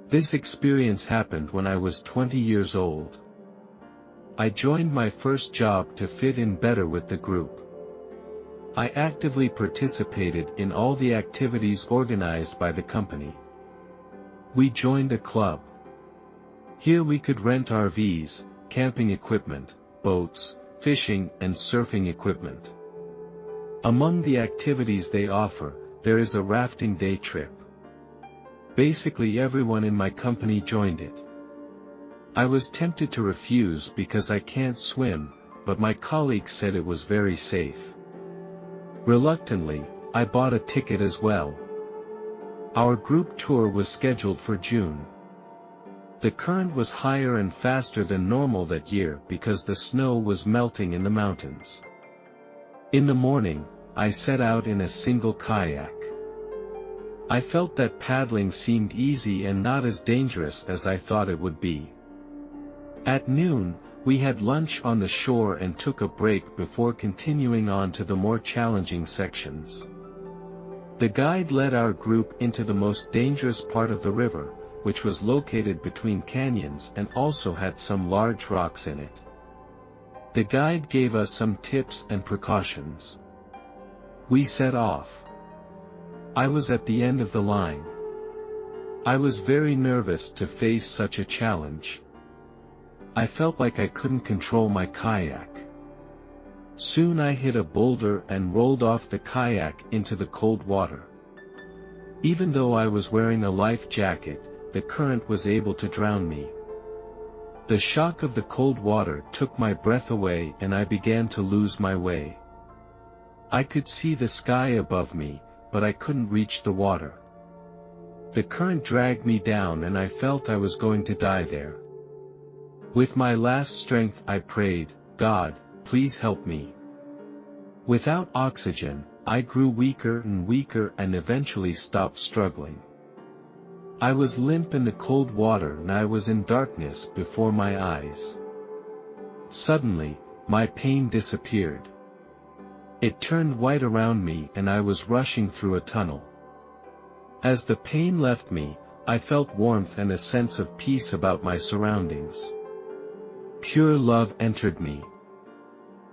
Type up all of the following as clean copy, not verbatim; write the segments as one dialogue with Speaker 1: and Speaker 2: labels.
Speaker 1: This experience happened when I was 20 years old. I joined my first job to fit in better with the group. I actively participated in all the activities organized by the company. We joined a club. Here we could rent RVs, camping equipment, boats, fishing and surfing equipment. Among the activities they offer, there is a rafting day trip. Basically everyone in my company joined it. I was tempted to refuse because I can't swim, but my colleagues said it was very safe. Reluctantly, I bought a ticket as well. Our group tour was scheduled for June. The current was higher and faster than normal that year because the snow was melting in the mountains. In the morning, I set out in a single kayak. I felt that paddling seemed easy and not as dangerous as I thought it would be. At noon, we had lunch on the shore and took a break before continuing on to the more challenging sections. The guide led our group into the most dangerous part of the river, which was located between canyons and also had some large rocks in it. The guide gave us some tips and precautions. We set off. I was at the end of the line. I was very nervous to face such a challenge. I felt like I couldn't control my kayak. Soon I hit a boulder and rolled off the kayak into the cold water. Even though I was wearing a life jacket, the current was able to drown me. The shock of the cold water took my breath away and I began to lose my way. I could see the sky above me, but I couldn't reach the water. The current dragged me down and I felt I was going to die there. With my last strength I prayed, "God, please help me." Without oxygen, I grew weaker and eventually stopped struggling. I was limp in the cold water and I was in darkness before my eyes. Suddenly, my pain disappeared. It turned white around me and I was rushing through a tunnel. As the pain left me, I felt warmth and a sense of peace about my surroundings. Pure love entered me.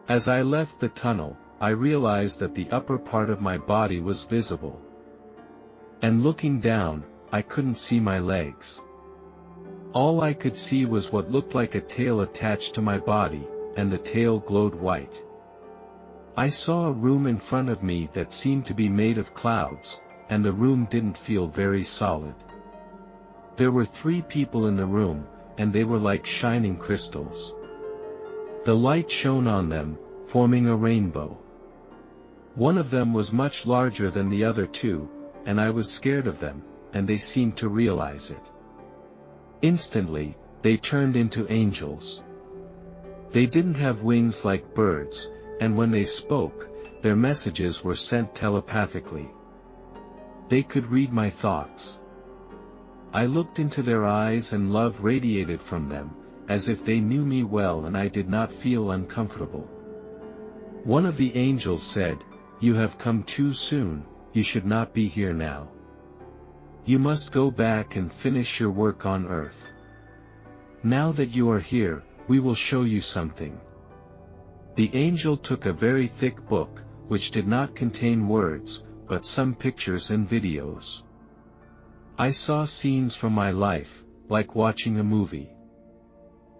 Speaker 1: As I left the tunnel, I realized that the upper part of my body was visible. And looking down, I couldn't see my legs. All I could see was what looked like a tail attached to my body, and the tail glowed white. I saw a room in front of me that seemed to be made of clouds, and the room didn't feel very solid. There were 3 people in the room, and they were like shining crystals. The light shone on them, forming a rainbow. One of them was much larger than the other 2, and I was scared of them, and they seemed to realize it. Instantly, they turned into angels. They didn't have wings like birds, and when they spoke, their messages were sent telepathically. They could read my thoughts. I looked into their eyes and love radiated from them, as if they knew me well and I did not feel uncomfortable. One of the angels said, "You have come too soon, you should not be here now. You must go back and finish your work on earth. Now that you are here, we will show you something." The angel took a very thick book, which did not contain words, but some pictures and videos. I saw scenes from my life, like watching a movie.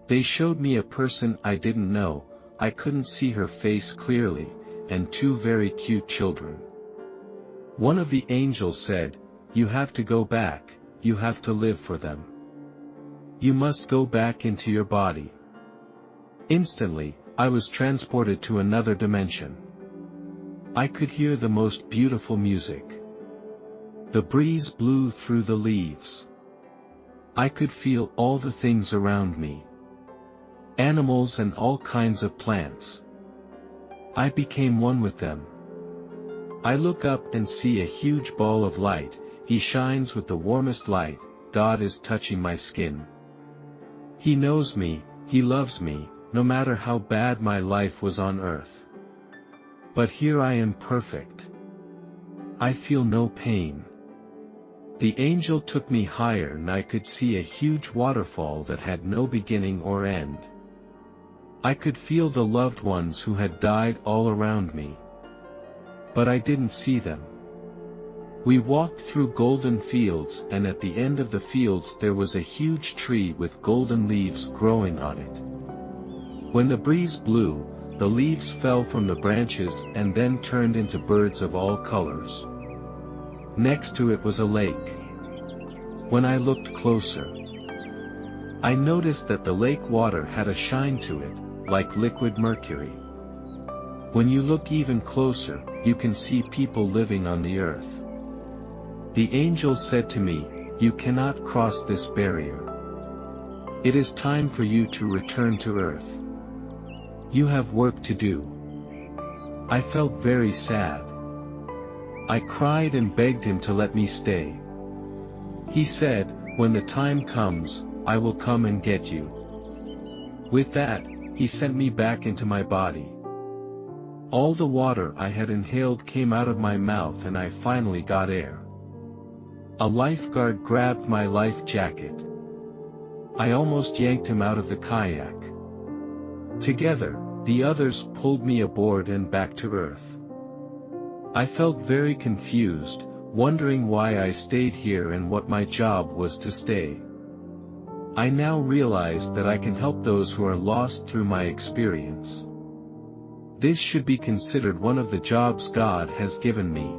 Speaker 1: They showed me a person I didn't know, I couldn't see her face clearly, and 2 very cute children. One of the angels said, "You have to go back, you have to live for them. You must go back into your body." Instantly, I was transported to another dimension. I could hear the most beautiful music. The breeze blew through the leaves. I could feel all the things around me. Animals and all kinds of plants. I became one with them. I look up and see a huge ball of light, he shines with the warmest light, God is touching my skin. He knows me, he loves me, no matter how bad my life was on earth. But here I am perfect. I feel no pain. The angel took me higher and I could see a huge waterfall that had no beginning or end. I could feel the loved ones who had died all around me. But I didn't see them. We walked through golden fields, and at the end of the fields there was a huge tree with golden leaves growing on it. When the breeze blew, the leaves fell from the branches and then turned into birds of all colors. Next to it was a lake. When I looked closer, I noticed that the lake water had a shine to it, like liquid mercury. When you look even closer, you can see people living on the earth. The angel said to me, "You cannot cross this barrier. It is time for you to return to earth. You have work to do." I felt very sad. I cried and begged him to let me stay. He said, "When the time comes, I will come and get you." With that, he sent me back into my body. All the water I had inhaled came out of my mouth and I finally got air. A lifeguard grabbed my life jacket. I almost yanked him out of the kayak. Together, the others pulled me aboard and back to earth. I felt very confused, wondering why I stayed here and what my job was to stay. I now realized that I can help those who are lost through my experience. This should be considered one of the jobs God has given me.